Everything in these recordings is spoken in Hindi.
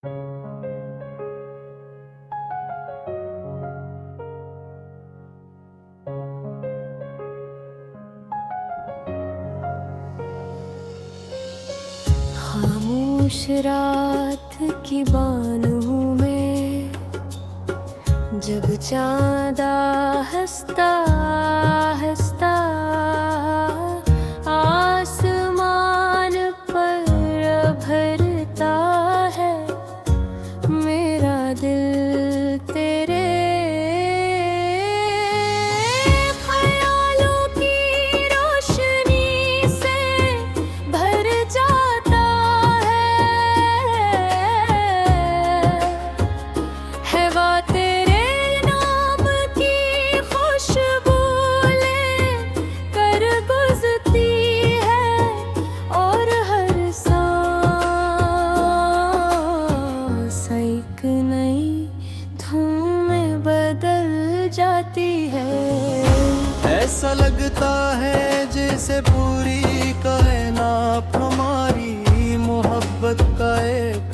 खामोश रात की बान हूँ मैं, जब चांदा हंसता हंसता आसमान पर भरता है मेरा दिल तेरे ख्यालों की रोशनी से भर जाता है वह तेरे नाम की खुशबू लेकर गुजरती है और हर सांस एक नई धुन में बदल जाती है। ऐसा लगता है जैसे पूरी कायनात हमारी मोहब्बत का एक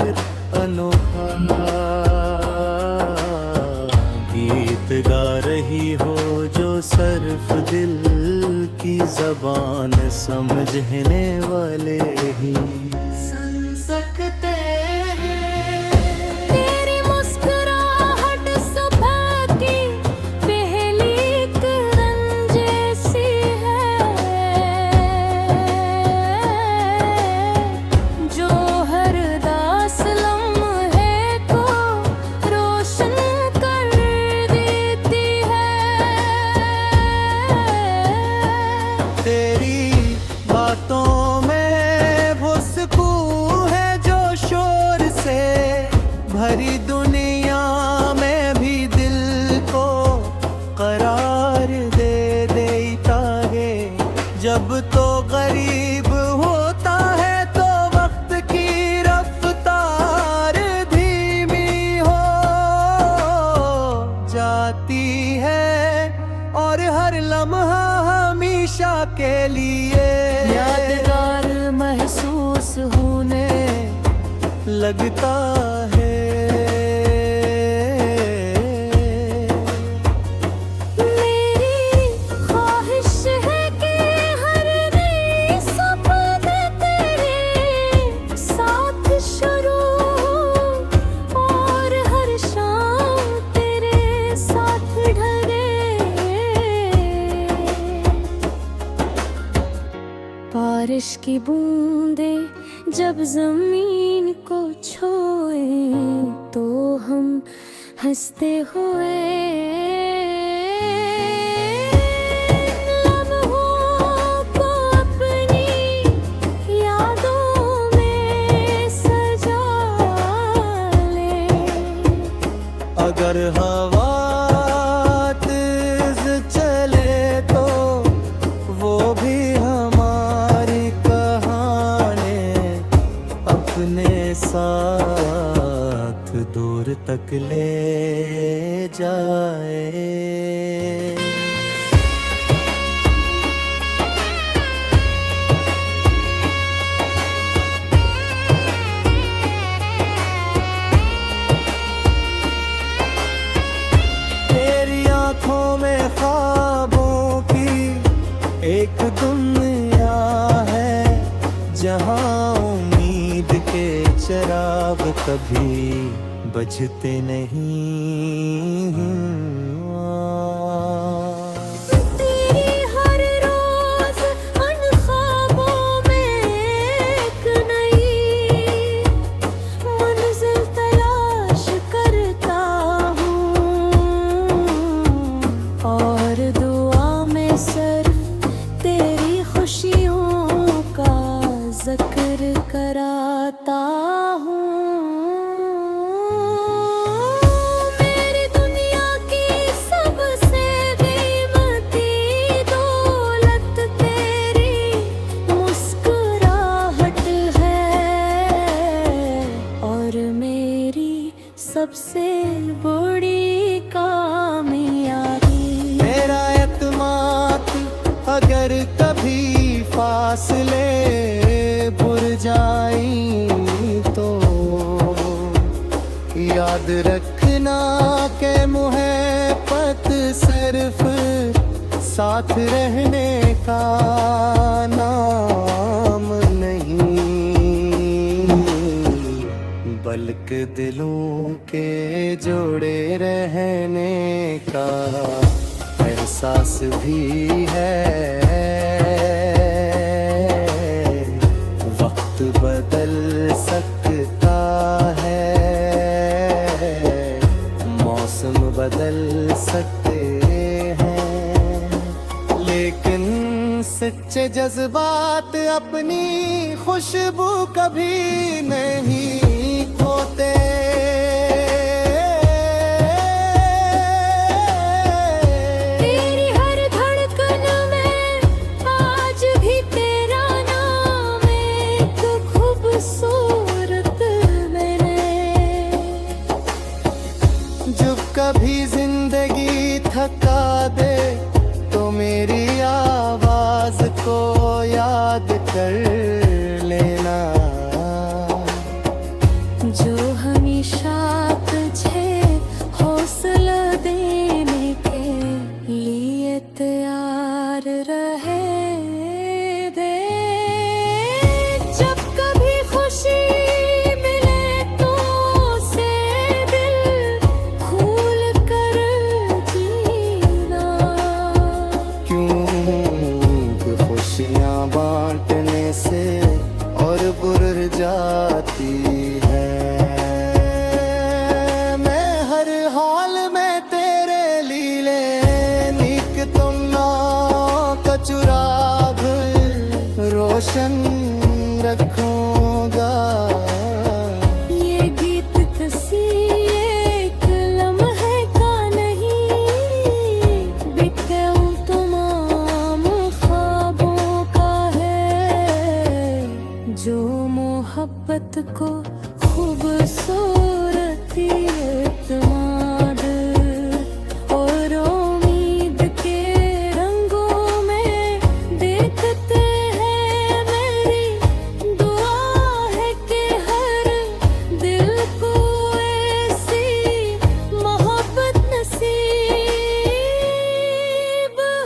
अनोखा गीत गा रही हो, जो सिर्फ दिल की ज़बान समझने वाले ही सुन सकते हैं। तेरी मुस्कुराहट सुबह की पहली किरण जैसी है, जो हर दास लम्हे को रोशन कर देती है। तेरी बातों में वो सुकून है जो शोर से भरी दुनिया में भी दिल को करार दे देता है। जब तो गरीब होता है तो वक्त की रफ्तार धीमी हो जाती है, और हर लम्हा हमेशा के लिए यादगार महसूस होने लगता है। मेरी ख्वाहिश है कि हर नई सपने तेरे साथ शुरू हो और हर शाम तेरे साथ ढले। बारिश की बूंदें जब जमीन को छुए तो हम हंसते हुए लम्हों को अपनी यादों में सजा ले। अगर हवा तेज चले तो वो भी हमारी कहानी अपने साथ दूर तक ले जाए। तेरी आंखों में ख्वाबों की एक दुनिया है, जहां उम्मीद के चिराग कभी बुझते नहीं। तेरी हर रोज उन ख्वाबों में एक नई मंजिल तलाश करता हूँ, और दुआ में सिर्फ तेरी खुशियों का जिक्र कराता हूँ। मेरी दुनिया की सबसे कीमती दौलत तेरी मुस्कुराहट है, और मेरी सबसे बड़ी कामयाबी मेरा एतमाद अगर कभी फासले पुर जाई तो याद रखना के मुहब्बत सिर्फ साथ रहने का नाम नहीं, बल्कि दिलों के जोड़े रहने का एहसास भी है। वक्त बदल सकता है, मौसम बदल सकते हैं, लेकिन सच्चे जज्बात अपनी खुशबू कभी नहीं खोते। तेरी हर धड़कन में आज भी तेरा नाम, एक खूबसूरत मैंने। जब कभी जिंदगी थका दे तो मेरी आवाज को याद कर लेना, जो हमेशा तुझे हौसला देने के लिए तैयार रहे दे। जब कभी खुशी मिले तो उसे दिल खोल कर जीना, क्योंकि खुशियाँ बांटने से और बुर जाती है। मैं हर हाल में तेरे लीले नीक तुम ना का चुराग रोशन रखूंगा। ये गीत किसी एक लम्हे का नहीं, बीते उन तमाम ख्वाबों का है, जो मोहब्बत को खूबसूरती एतमाद और उम्मीद के रंगों में देखते हैं। मेरी दुआ है कि हर दिल को ऐसी मोहब्बत नसीब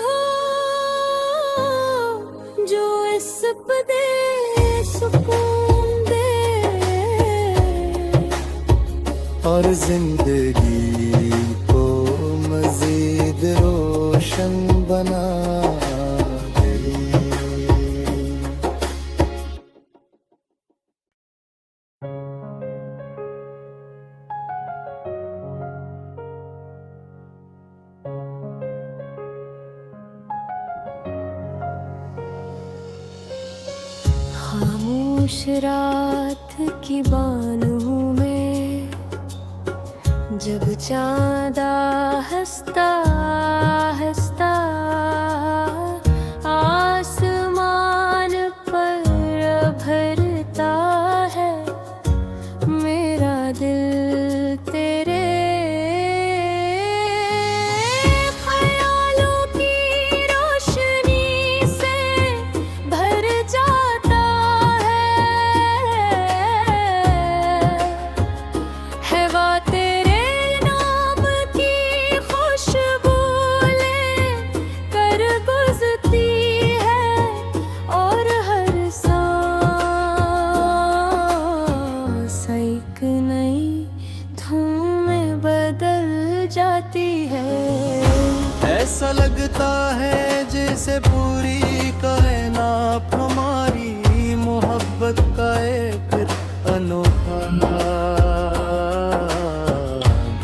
हो, जो इस पे सुकून दे और जिंदगी को मजीद रोशन बना दे। खामोश रात की बान हूँ मैं, जब चांदा हंसता हंसता आसमान पर भरता है, मेरा दिल तेरे ख्यालों की रोशनी से भर जाता है बात तेरे नाम की खुशबू ले कर गुजरती है, और हर सांस एक नई धूम में बदल जाती है। ऐसा लगता है जैसे पूरी कायनात हमारी मोहब्बत का एक अनोखा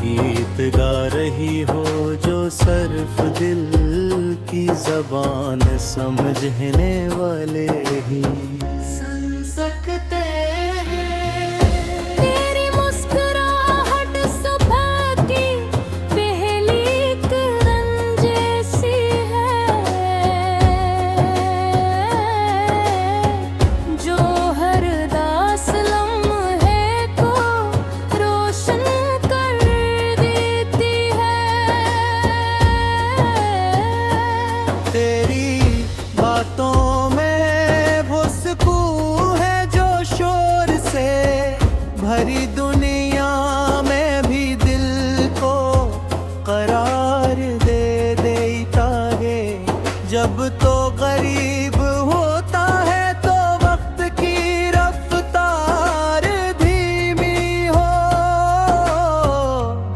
गीत गा रही हो, जो सिर्फ दिल की जबान समझने वाले ही सुन सकते हैं। तेरी मुस्कुराहट सुबह की पहली किरण जैसी है, जो हर दास लम्हे को रोशन कर देती है। तेरी बातों में वो सुकून है जो शोर से भरी दुनिया में जब तो गरीब होता है तो वक्त की रफ्तार धीमी हो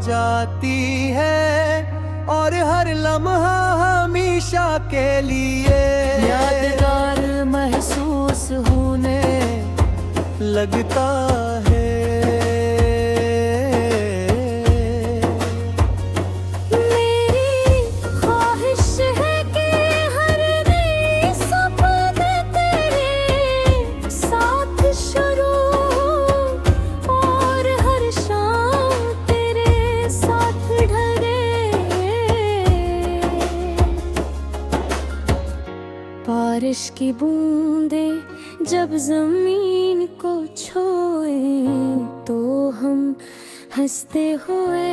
जाती है, और हर लम्हा हमेशा के लिए यादगार महसूस होने लगता है। मेरी ख्वाहिश है कि हर नई सपने तेरे साथ शुरू हो और हर शाम तेरे साथ ढले। बारिश की बूंदें जब जमीन को छुए तो हम हंसते हुए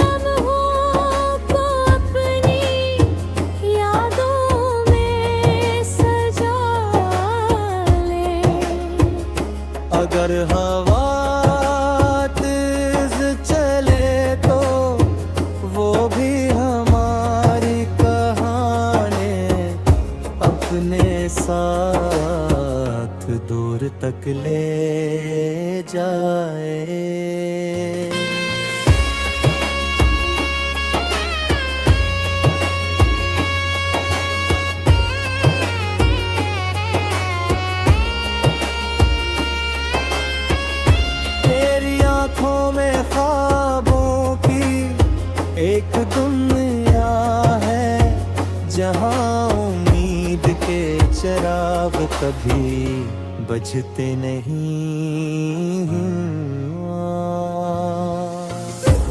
लम्हों को अपनी यादों में सजा ले। अगर हवा तेज चले तो वो भी हमारी कहानी अपने साथ दूर तक ले जाए। तेरी आंखों में ख्वाबों की एक दुनिया है, जहां उम्मीद के चिराग कभी बुझते नहीं।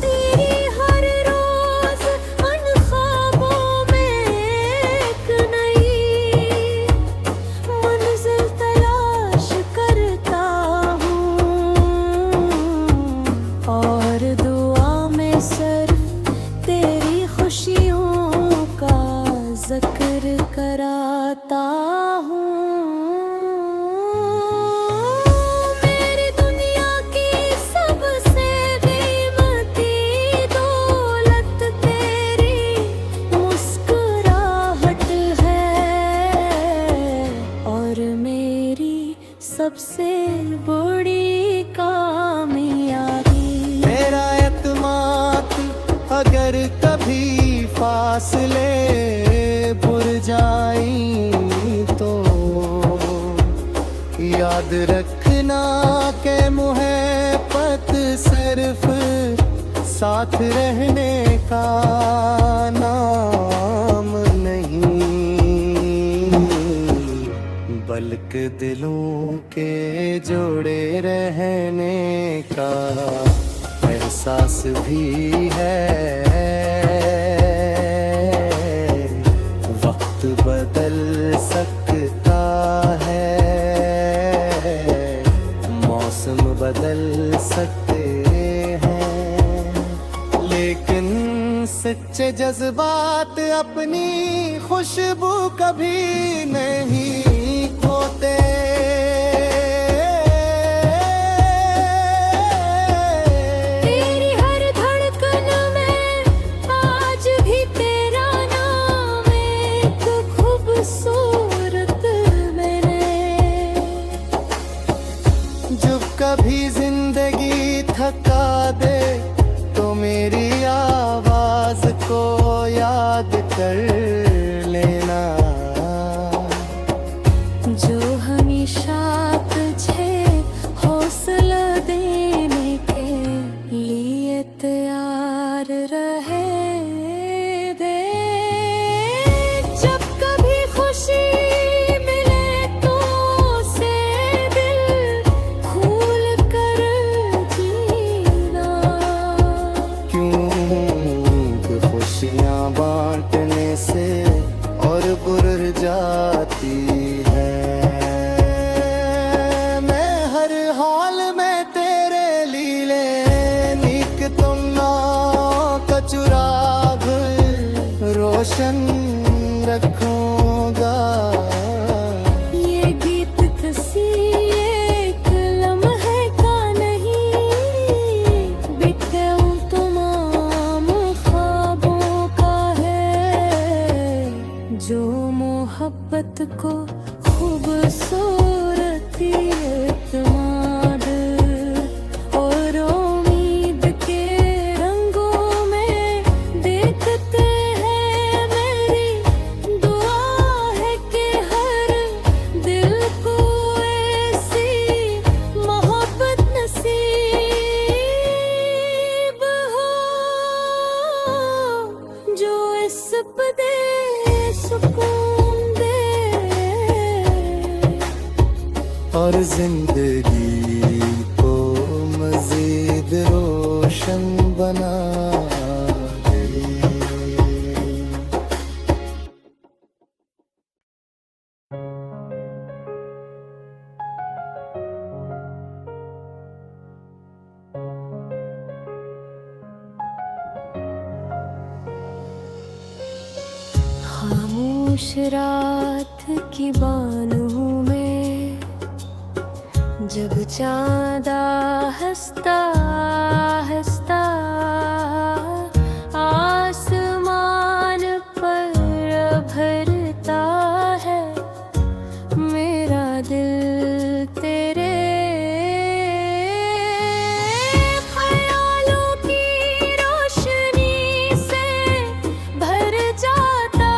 तेरी हर रोज उन ख्वाबों में एक नई मंजिल तलाश करता हूँ, और दुआ में सिर्फ तेरी खुशियों का जिक्र कराता हूँ। मेरी दुनिया की सबसे कीमती दौलत तेरी मुस्कुराहट है, और मेरी सबसे बड़ी कामयाबी। मेरा एतमाद अगर कभी फासले पुर जाई तो याद रखना के मुहब्बत सिर्फ साथ रहने का नाम नहीं, बल्कि दिलों के जोड़े रहने का एहसास भी है। वक्त बदल सकता है, मौसम बदल सकते हैं, लेकिन सच्चे जज्बात अपनी खुशबू कभी नहीं खोते। तेरी हर धड़कन में आज भी तेरा नाम एक खूबसूरत मैंने। जब कभी जिंदगी थका दे तो मेरी आवाज को याद कर लेना, जो हमेशा तुझे हौसला देने के लिए तैयार रहे दे। जब कभी खुशी मिले तो उसे दिल खोल कर जीना, क्योंकि खुशियाँ बांटने से जिंदगी को मजीद रोशन बना दे। खामोश रात की बानू में जब चांदा हंसता हंसता आसमान पर भरता है, मेरा दिल तेरे ख्यालों की रोशनी से भर जाता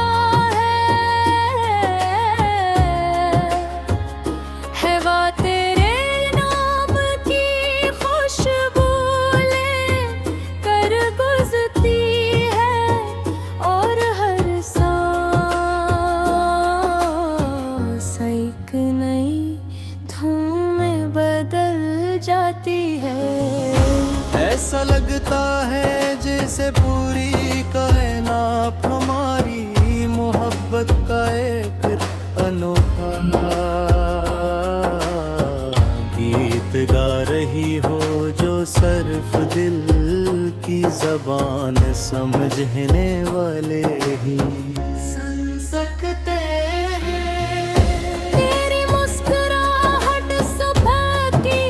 है वो तेरे नाम की खुशबू ले कर गुजरती है, और हर सांस एक नई धूम में बदल जाती है। ऐसा लगता है जैसे पूरी कायनात हमारी मोहब्बत का एक अनोखा गीत गा रही हो, जो सिर्फ दिल की ज़बान समझने वाले ही सुन सकते हैं। तेरी मुस्कुराहट सुबह की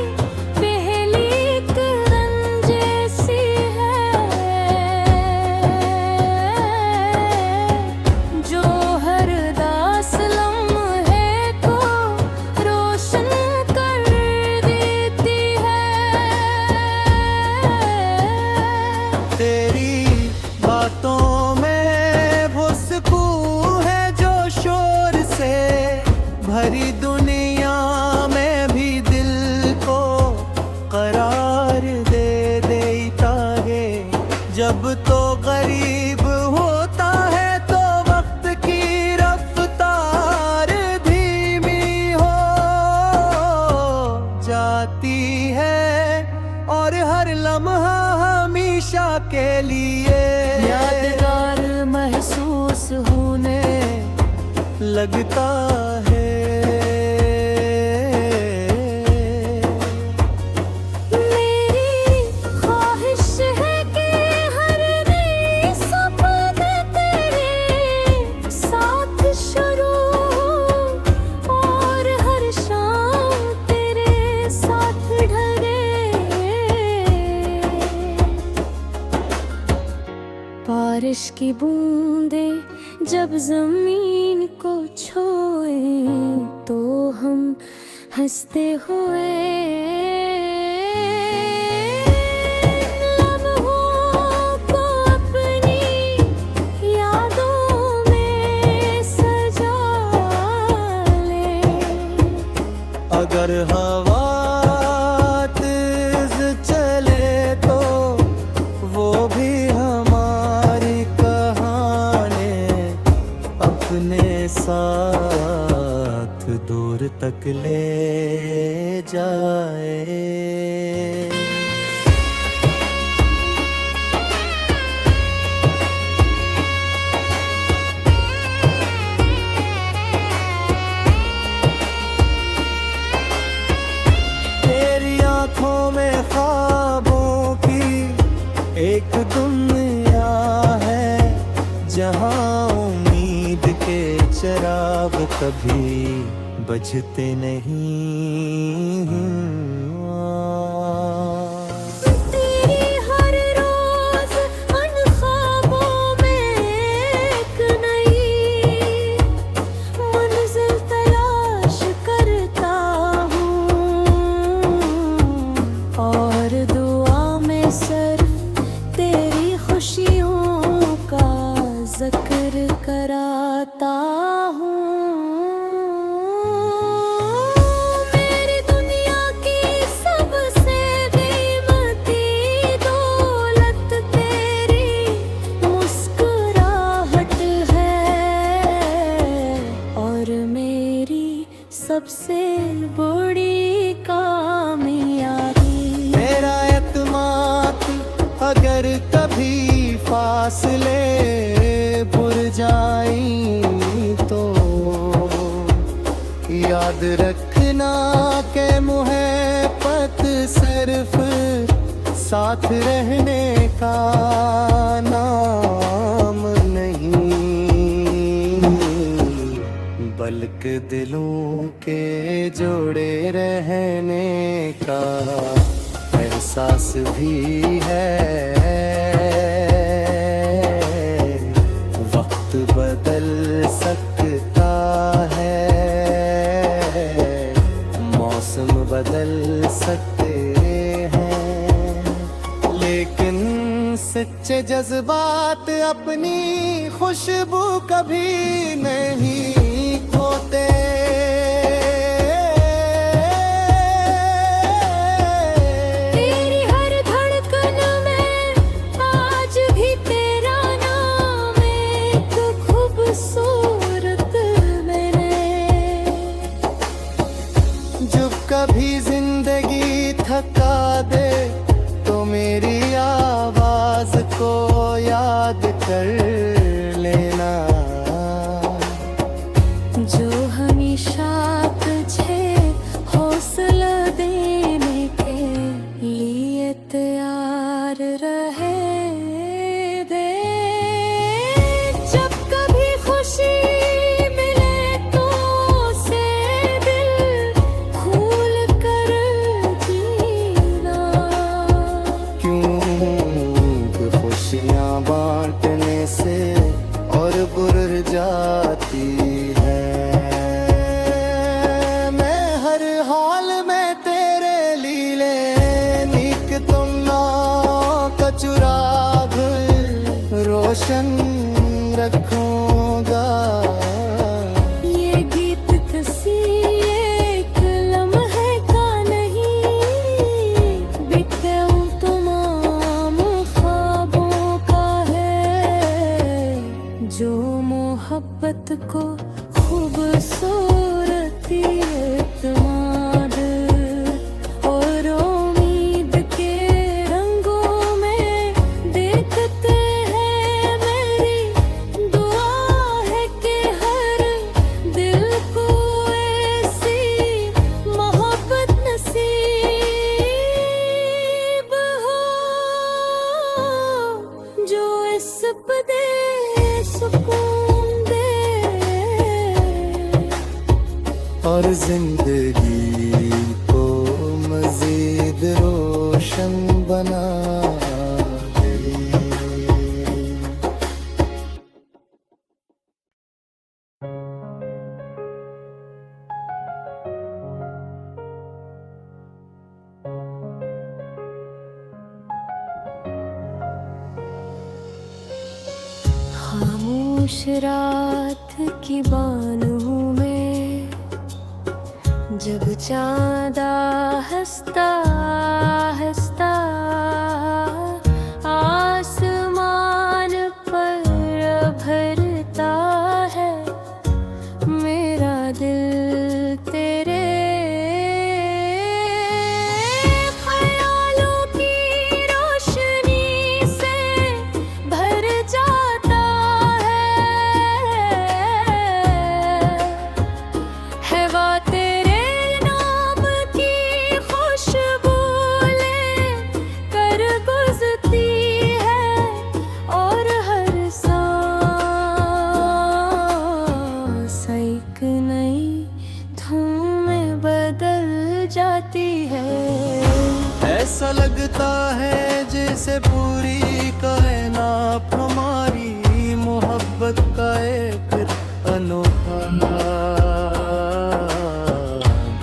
पहली किरण जैसी है, जो हर दास लम्हे को रोशन कर देती है। तेरी बातों में वो सुकून है जो शोर से भरी दुनिया में भी दिल को करार दे देता है। जब तो गरीब होता है तो वक्त की रफ्तार धीमी हो जाती है, और हर लम्हा हमेशा के लिए यादगार महसूस होने लगता है। मेरी ख्वाहिश है कि हर नई सपने तेरे साथ शुरू और हर शाम तेरे साथ ढले। बारिश की बूंदें जब जमीन को छुए तो हम हंसते हुए लम्हों को अपनी यादों में सजा ले। अगर हवा तेज चले तो वो भी हमारी कहानी अपने साथ दूर तक ले जाए। तेरी आंखों में ख्वाबों की एक दुनिया है, जहां उम्मीद के चिराग कभी बुझते नहीं। तेरी हर रोज उन ख्वाबों में एक नई मंजिल तलाश करता हूँ, और दुआ में सिर्फ तेरी खुशियों का जिक्र कराता हूँ। मेरी दुनिया सिर्फ साथ रहने का नाम नहीं, बल्कि दिलों के जोड़े रहने का एहसास भी है। वक्त बदल सकता है, मौसम बदल सकते हैं, लेकिन सच्चे जज्बात अपनी खुशबू कभी नहीं खोते। तेरी हर धड़कन में आज भी तेरा नाम, एक खूबसूरत मैंने। जब कभी जिंदगी थका दे तो मेरी आवाज को याद कर लेना, जो हमेशा तुझे हौसला देने के लिए तैयार रहे दे। जब कभी खुशी मिले तो उसे दिल खोल कर जीना, क्यों खुशियाँ बांटने से और बुर जाती है। मैं हर हाल में तेरे लीले नीक तुम ना का चुराग रोशन रखूंगा। ये गीत किसी एक लम्हे का नहीं, बिखरे तमाम ख्वाबों का है, जो मोहब्बत को खूबसूरती, एतमाद और उम्मीद के रंगों में देखते हैं। मेरी दुआ है कि हर दिल को ऐसी मोहब्बत नसीब हो, जो इस पे दे सुकून दे और जिंदगी को मजीद रोशन बना दे। खामोश रात की बानों में जब चांद हंसता हंसता आसमान पर भरता है, मेरा दिल तेरे ख्यालों की रोशनी से भर जाता है बात तेरे नाम की खुशबू ले कर गुजरती है, और हर सांस एक नई धूम में बदल जाती है। ऐसा लगता है जैसे पूरी कायनात हमारी मोहब्बत का एक अनोखा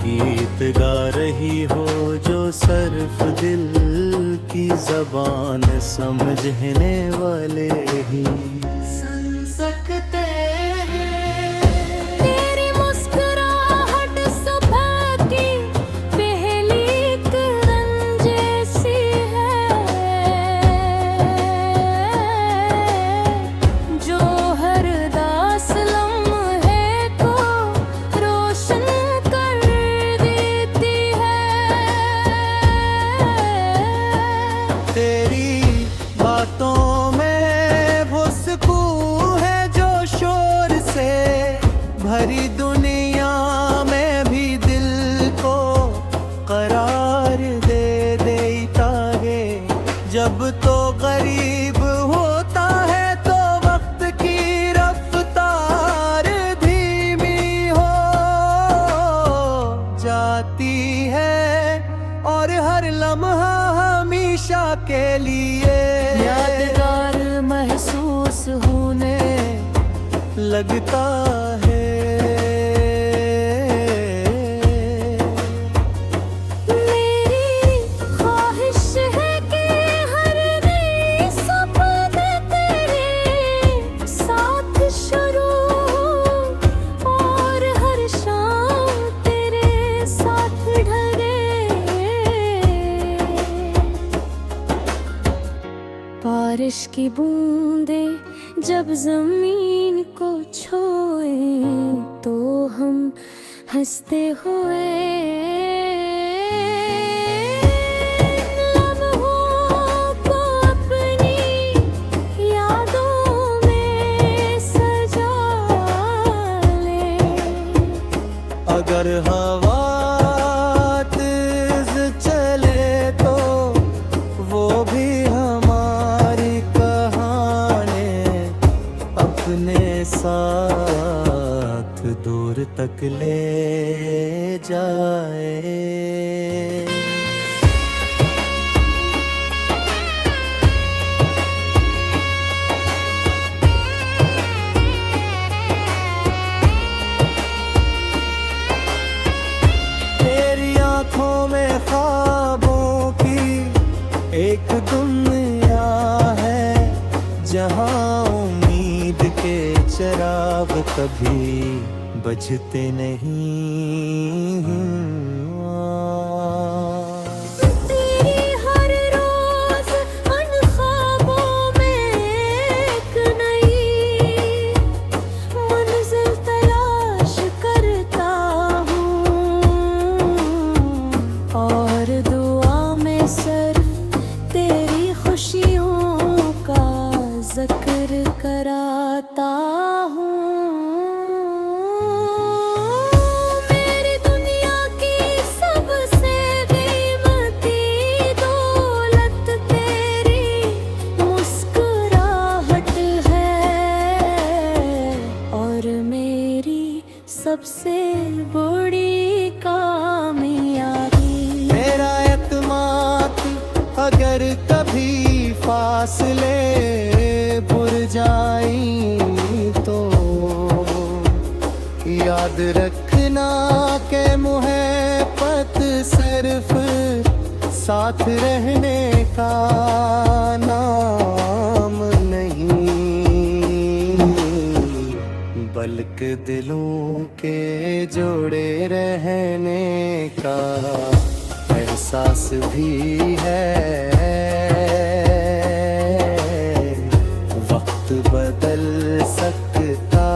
गीत गा रही हो, जो सिर्फ दिल की जबान समझने वाले ही सुन सकते हैं। तेरी मुस्कुराहट सुबह की पहली किरण जैसी है, जो हर दास लम्हे को रोशन कर देती है। तेरी बातों में वो सुकून जब तो गरीब होता है तो वक्त की रफ्तार धीमी हो जाती है और हर लम्हा हमेशा के लिए यादगार महसूस होने लगता है। मेरी ख्वाहिश है कि हर नई सपने तेरे साथ शुरू और हर शाम तेरे साथ ढले। बारिश की बूंदें जब जमीन को छुए तो हम हंसते हुए लम्हों को अपनी यादों में सजा ले। अगर हवा तेज चले तो वो भी हमारी कहानी अपने साथ दूर तक ले जाए। तेरी आंखों में ख्वाबों की एक दुनिया है जहां उम्मीद के चिराग कभी बुझते नहीं। तेरी हर रोज उन ख्वाबों में एक नई मंजिल तलाश करता हूँ और दुआ में सिर्फ तेरी खुशियों का जिक्र कराता हूँ। मेरी दुनिया की सबसे कीमती दौलत तेरी मुस्कुराहट है और मेरी सबसे बड़ी कामयाबी। मेरा एतमाद अगर कभी फासले बुर जाई तो याद रखना के मुहब्बत सिर्फ साथ रहने का नाम नहीं बल्कि दिलों के जोड़े रहने का एहसास भी है। वक्त बदल सकता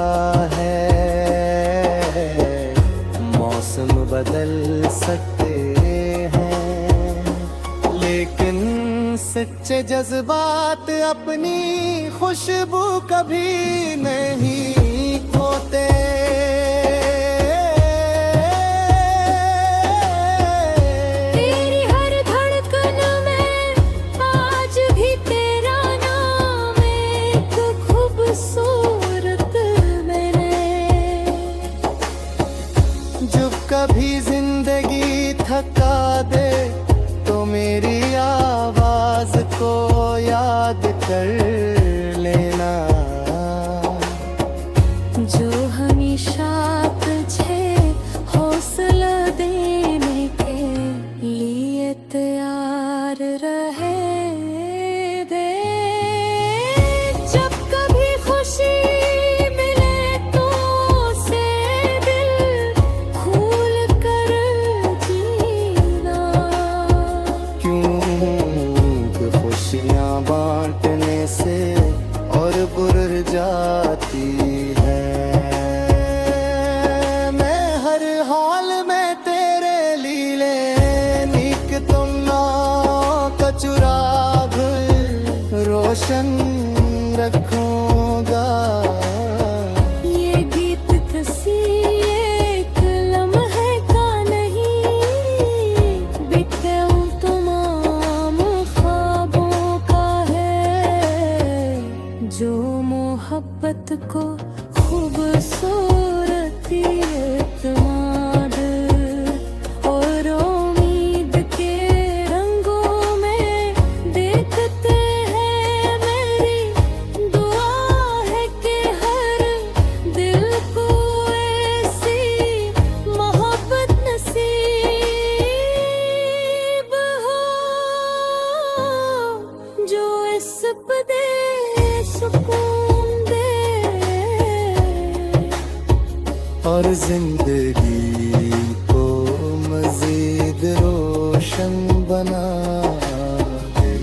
है, मौसम बदल सकते हैं, लेकिन सच्चे जज्बात अपनी खुशबू कभी नहीं खोते। तेरी हर धड़कन में आज भी तेरा नाम एक खूबसूरत मैंने। जब कभी जिंदगी थका दे तो मेरी आवाज को याद कर लेना, जो हमेशा तुझे हौसला देने के लिए तैयार रहे दे। जब कभी खुशी मिले तो उसे दिल खोल कर जीना। क्योंकि खुशियाँ बांटने से और बुर जाती है। मैं हर हाल में तेरे लीले नीक तुम का चुराग रोशन रखूंगा। ये गीत किसी एक लम्हे का नहीं, बीते उन तमाम ख्वाबों जिंदगी को मजीद रोशन बना दे।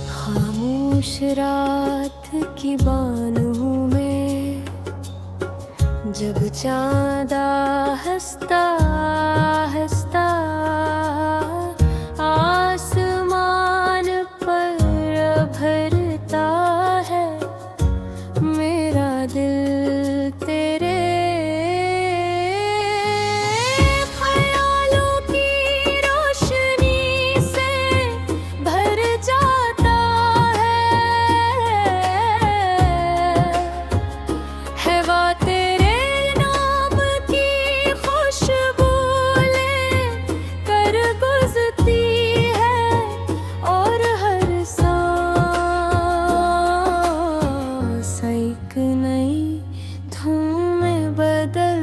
खामोश रात की बानों में जब चांदा हंसता हंसता आसमान पर भरता है, मेरा दिल तेरे ख्यालों की रोशनी से भर जाता है वो तेरे नाम की खुशबू लेकर गुजरती है, और हर सांस एक नई धूम में बदल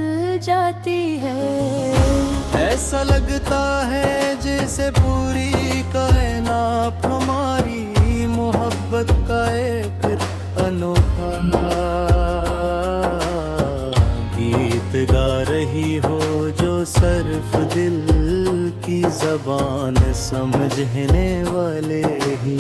जाती है। ऐसा लगता है जैसे पूरी कायनात हमारी मोहब्बत का एक अनोखा गीत गा रही हो, जो सिर्फ दिल की ज़बान समझने वाले ही